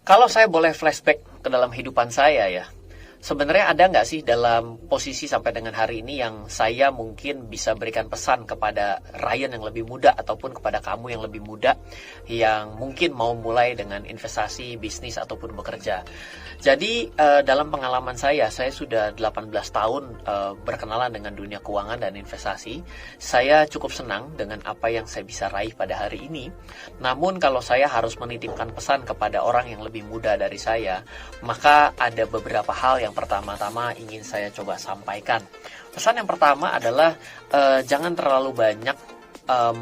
Kalau saya boleh flashback ke dalam kehidupan saya ya, sebenarnya ada nggak sih dalam posisi sampai dengan hari ini yang saya mungkin bisa berikan pesan kepada Ryan yang lebih muda ataupun kepada kamu yang lebih muda yang mungkin mau mulai dengan investasi, bisnis ataupun bekerja. Jadi dalam pengalaman saya sudah 18 tahun berkenalan dengan dunia keuangan dan investasi. Saya cukup senang dengan apa yang saya bisa raih pada hari ini. Namun kalau saya harus menitipkan pesan kepada orang yang lebih muda dari saya, maka ada beberapa hal yang pertama-tama ingin saya coba sampaikan. Pesan yang pertama adalah jangan terlalu banyak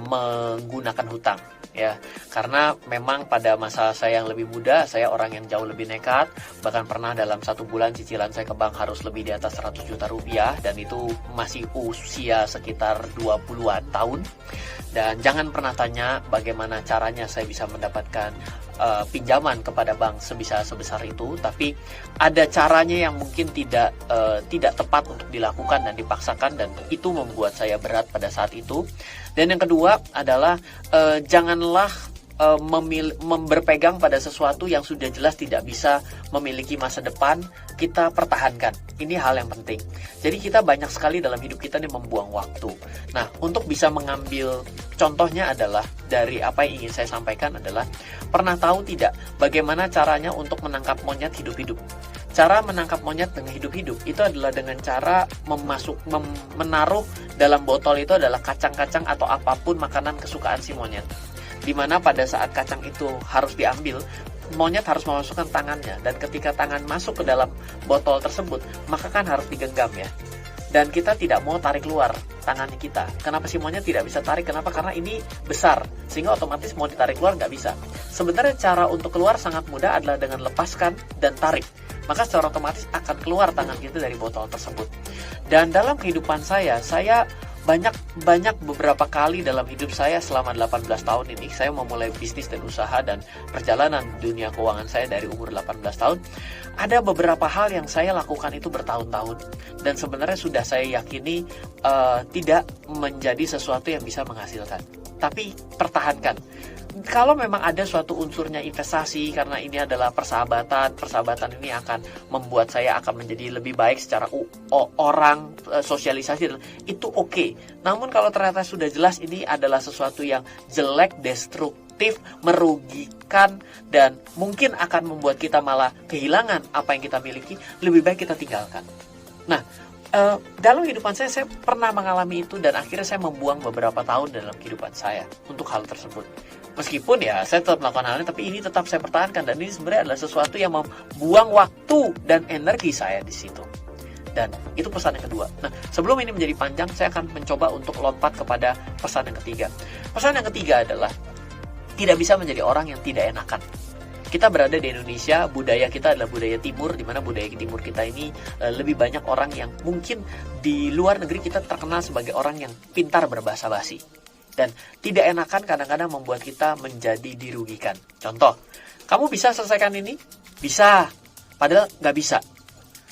menggunakan hutang. Ya, karena memang pada masa saya yang lebih muda, saya orang yang jauh lebih nekat. Bahkan pernah dalam 1 bulan cicilan saya ke bank harus lebih di atas 100 juta rupiah. Dan itu masih usia sekitar 20-an tahun. Dan jangan pernah tanya bagaimana caranya saya bisa mendapatkan pinjaman kepada bank sebesar itu. Tapi ada caranya yang mungkin tidak tepat untuk dilakukan dan dipaksakan. Dan itu membuat saya berat pada saat itu. Dan yang kedua adalah janganlah berpegang pada sesuatu yang sudah jelas tidak bisa memiliki masa depan, kita pertahankan. Ini hal yang penting. Jadi kita banyak sekali dalam hidup kita nih membuang waktu. Nah, untuk bisa mengambil contohnya adalah dari apa yang ingin saya sampaikan adalah, pernah tahu tidak bagaimana caranya untuk menangkap monyet hidup-hidup? Cara menangkap monyet dengan hidup-hidup itu adalah dengan cara menaruh dalam botol itu adalah kacang-kacang atau apapun makanan kesukaan si monyet. Dimana pada saat kacang itu harus diambil, monyet harus memasukkan tangannya. Dan ketika tangan masuk ke dalam botol tersebut, maka kan harus digenggam ya. Dan kita tidak mau tarik keluar tangannya kita. Kenapa si monyet tidak bisa tarik? Kenapa? Karena ini besar, sehingga otomatis mau ditarik keluar nggak bisa. Sebenarnya cara untuk keluar sangat mudah adalah dengan lepaskan dan tarik. Maka secara otomatis akan keluar tangan kita dari botol tersebut. Dan dalam kehidupan saya banyak beberapa kali dalam hidup saya selama 18 tahun ini, saya memulai bisnis dan usaha dan perjalanan dunia keuangan saya dari umur 18 tahun. Ada beberapa hal yang saya lakukan itu bertahun-tahun. Dan sebenarnya sudah saya yakini tidak menjadi sesuatu yang bisa menghasilkan. Tapi pertahankan. Kalau memang ada suatu unsurnya investasi, karena ini adalah persahabatan ini akan membuat saya akan menjadi lebih baik secara orang, sosialisasi, itu oke. Namun kalau ternyata sudah jelas ini adalah sesuatu yang jelek, destruktif, merugikan, dan mungkin akan membuat kita malah kehilangan apa yang kita miliki, lebih baik kita tinggalkan. Nah, dalam kehidupan saya pernah mengalami itu, dan akhirnya saya membuang beberapa tahun dalam kehidupan saya untuk hal tersebut. Meskipun ya saya tetap melakukan hal ini, tapi ini tetap saya pertahankan, dan ini sebenarnya adalah sesuatu yang membuang waktu dan energi saya di situ. Dan itu pesan yang kedua. Nah, sebelum ini menjadi panjang, saya akan mencoba untuk lompat kepada pesan yang ketiga. Pesan yang ketiga adalah tidak bisa menjadi orang yang tidak enakan. Kita berada di Indonesia, budaya kita adalah budaya timur, di mana budaya timur kita ini lebih banyak orang yang mungkin di luar negeri kita terkenal sebagai orang yang pintar berbahasa basi. Dan tidak enakan kadang-kadang membuat kita menjadi dirugikan. Contoh, kamu bisa selesaikan ini? Bisa, padahal nggak bisa.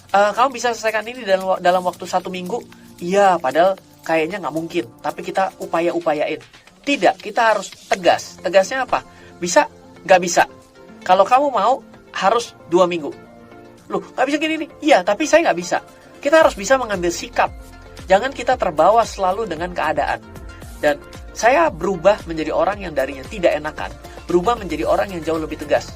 Kamu bisa selesaikan ini dalam waktu 1 minggu? Iya, padahal kayaknya nggak mungkin. Tapi kita upayain. Tidak, kita harus tegas. Tegasnya apa? Bisa? Nggak bisa. Kalau kamu mau, harus 2 minggu. Loh, nggak bisa gini nih? Iya, tapi saya nggak bisa. Kita harus bisa mengambil sikap. Jangan kita terbawa selalu dengan keadaan. Dan saya berubah menjadi orang yang darinya tidak enakan, berubah menjadi orang yang jauh lebih tegas.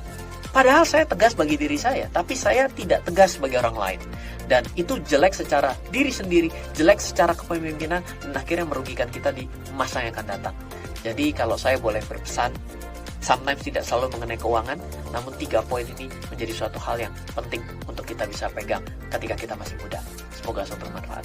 Padahal saya tegas bagi diri saya, tapi saya tidak tegas bagi orang lain. Dan itu jelek secara diri sendiri, jelek secara kepemimpinan, dan akhirnya merugikan kita di masa yang akan datang. Jadi kalau saya boleh berpesan, sometimes tidak selalu mengenai keuangan, namun 3 poin ini menjadi suatu hal yang penting untuk kita bisa pegang ketika kita masih muda. Semoga suatu bermanfaat.